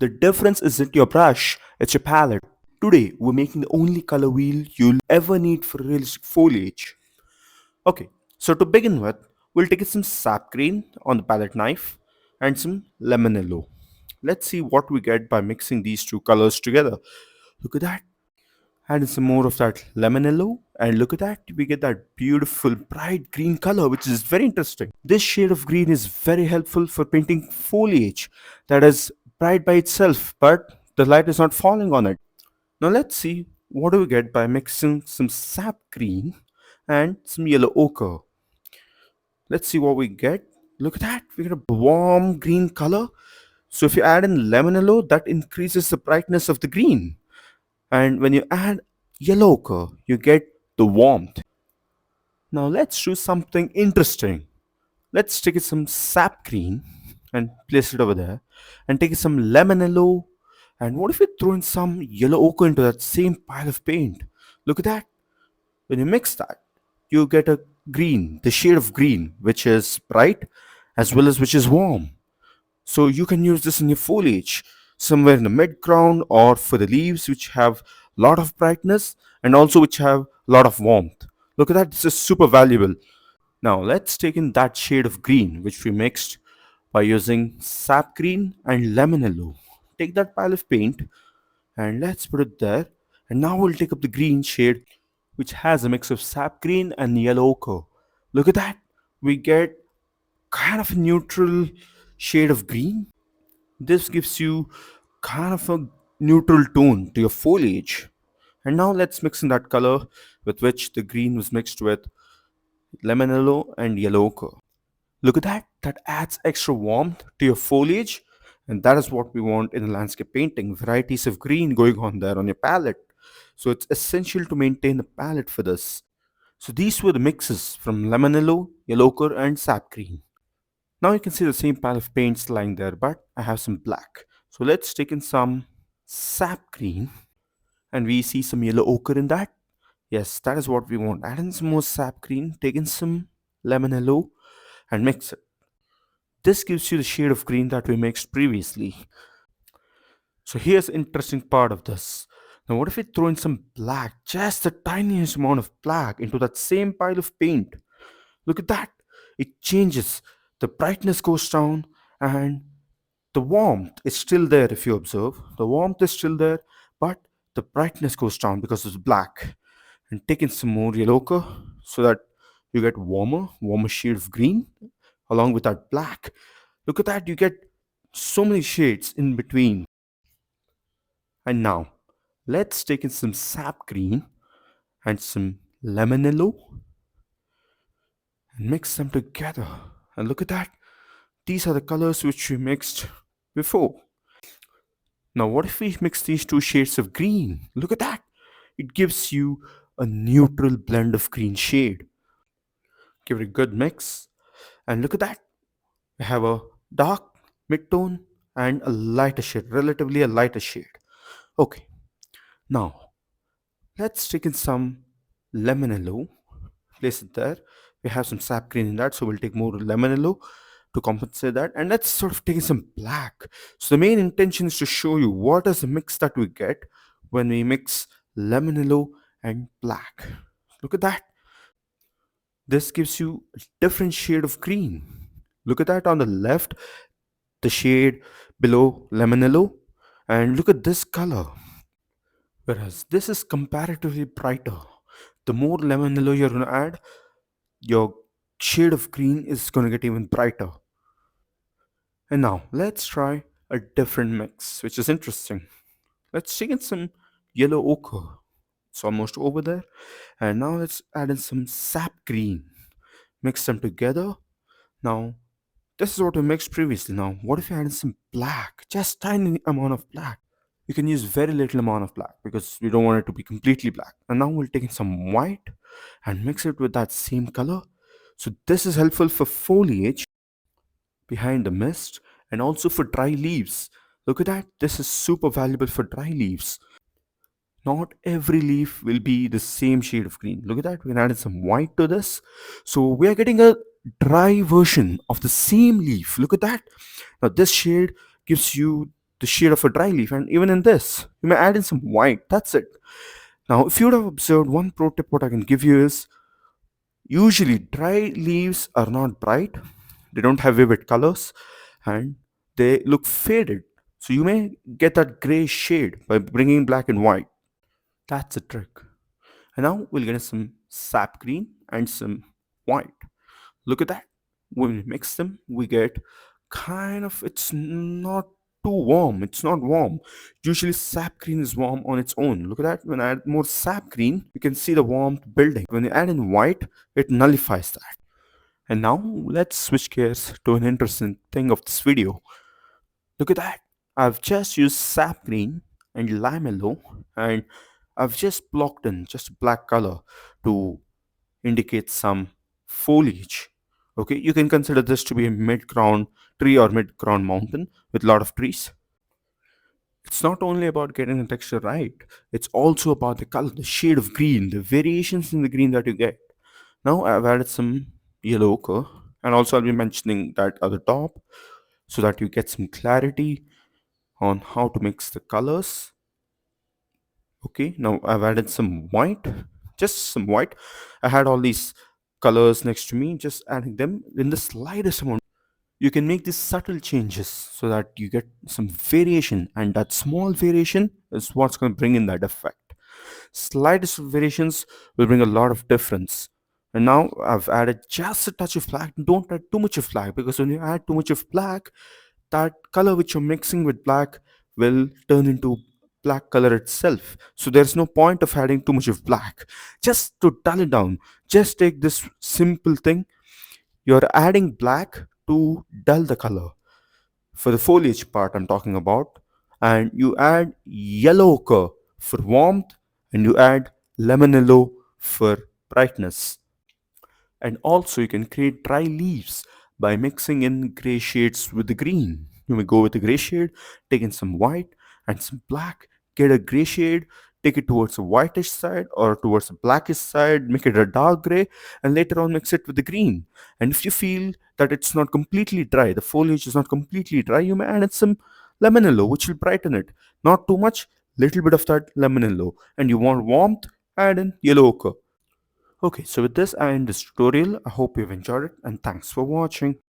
The difference isn't your brush, it's your palette. Today, we're making the only color wheel you'll ever need for realistic foliage. Okay, so to begin with, we'll take some sap green on the palette knife and some lemon yellow. Let's see what we get by mixing these two colors together. Look at that. Add some more of that lemon yellow, and look at that, we get that beautiful bright green color, which is very interesting. This shade of green is very helpful for painting foliage that is bright by itself, but the light is not falling on it. Now let's see what do we get by mixing some sap green and some yellow ochre. Let's see what we get. Look at that, we get a warm green color. So if you add in lemon yellow, that increases the brightness of the green. And when you add yellow ochre, you get the warmth. Now let's do something interesting. Let's take some sap green and place it over there, and take some lemon yellow. And what if we throw in some yellow ochre into that same pile of paint? Look at that. When you mix that, you get a green, the shade of green, which is bright as well as which is warm. So you can use this in your foliage, somewhere in the mid ground, or for the leaves which have a lot of brightness and also which have a lot of warmth. Look at that, this is super valuable. Now let's take in that shade of green which we mixed by using sap green and lemon yellow. Take that pile of paint and let's put it there. And now we'll take up the green shade which has a mix of sap green and yellow ochre. Look at that. We get kind of a neutral shade of green. This gives you kind of a neutral tone to your foliage. And now let's mix in that color with which the green was mixed with lemon yellow and yellow ochre. Look at that, that adds extra warmth to your foliage. And that is what we want in a landscape painting, varieties of green going on there on your palette. So it's essential to maintain the palette for this. So these were the mixes from lemon yellow ochre and sap green. Now you can see the same pile of paints lying there, but I have some black. So let's take in some sap green, and we see some yellow ochre in that. Yes, that is what we want. Add in some more sap green, take in some lemon yellow, and mix it. This gives you the shade of green that we mixed previously. So here's the interesting part of this. Now what if we throw in some black, just the tiniest amount of black into that same pile of paint? Look at that. It changes. The brightness goes down and the warmth is still there if you observe. The warmth is still there, but the brightness goes down because it's black. And take in some more yellow ochre so that you get warmer shade of green along with that black. Look at that, you get so many shades in between. And now let's take in some sap green and some lemon yellow and mix them together. And look at that, these are the colors which we mixed before. Now, what if we mix these two shades of green? Look at that. It gives you a neutral blend of green shade. Give it a good mix. And look at that. We have a dark mid-tone and a lighter shade, relatively a lighter shade. Okay. Now, let's take in some lemon yellow. Place it there. We have some sap green in that, so we'll take more lemon yellow to compensate that, and let's sort of take some black. So the main intention is to show you what is the mix that we get when we mix lemon yellow and black. Look at that, this gives you a different shade of green. Look at that on the left, the shade below lemon yellow, and look at this color, whereas this is comparatively brighter. The more lemon yellow you're going to add, your shade of green is going to get even brighter. And now let's try a different mix, which is interesting. Let's take in some yellow ochre. It's almost over there. And now let's add in some sap green. Mix them together. Now, this is what we mixed previously. Now, what if you add in some black? Just tiny amount of black. You can use very little amount of black because we don't want it to be completely black. And now we'll take in some white and mix it with that same color. So this is helpful for foliage behind the mist and also for dry leaves. Look at that, this is super valuable for dry leaves. Not every leaf will be the same shade of green. Look at that, we can add some white to this. So we are getting a dry version of the same leaf. Look at that. Now this shade gives you the shade of a dry leaf. And even in this, you may add in some white. That's it. Now, if you would have observed, one pro tip what I can give you is usually dry leaves are not bright, they don't have vivid colors, and they look faded. So you may get that gray shade by bringing black and white. That's a trick. And now we'll get some sap green and some white. Look at that. When we mix them, we get kind of, it's not too warm. It's not warm. Usually sap green is warm on its own. Look at that. When I add more sap green, you can see the warmth building. When you add in white, it nullifies that. And now let's switch gears to an interesting thing of this video. Look at that. I've just used sap green and lamelo, and I've just blocked in just black color to indicate some foliage. Okay, you can consider this to be a mid-ground tree or mid-ground mountain with a lot of trees. It's not only about getting the texture right, it's also about the color, the shade of green, the variations in the green that you get. Now I've added some yellow ochre, and also I'll be mentioning that at the top so that you get some clarity on how to mix the colors. Okay, now I've added some white, just some white. I had all these colors next to me, just adding them in the slightest amount. You can make these subtle changes so that you get some variation, and that small variation is what's going to bring in that effect. Slightest variations will bring a lot of difference. And now I've added just a touch of black. Don't add too much of black, because when you add too much of black, that color which you're mixing with black will turn into black color itself. So there's no point of adding too much of black. Just to dull it down, just take this simple thing. You're adding black to dull the color. For the foliage part I'm talking about, and you add yellow ochre for warmth, and you add lemon yellow for brightness. And also you can create dry leaves by mixing in gray shades with the green. You may go with the gray shade, take in some white and some black, get a gray shade, take it towards a whitish side or towards a blackish side, make it a dark gray, and later on mix it with the green. And if you feel that it's not completely dry, the foliage is not completely dry, you may add in some lemon yellow, which will brighten it. Not too much, little bit of that lemon yellow. And you want warmth, add in yellow ochre. Okay, so with this I end this tutorial. I hope you've enjoyed it, and thanks for watching.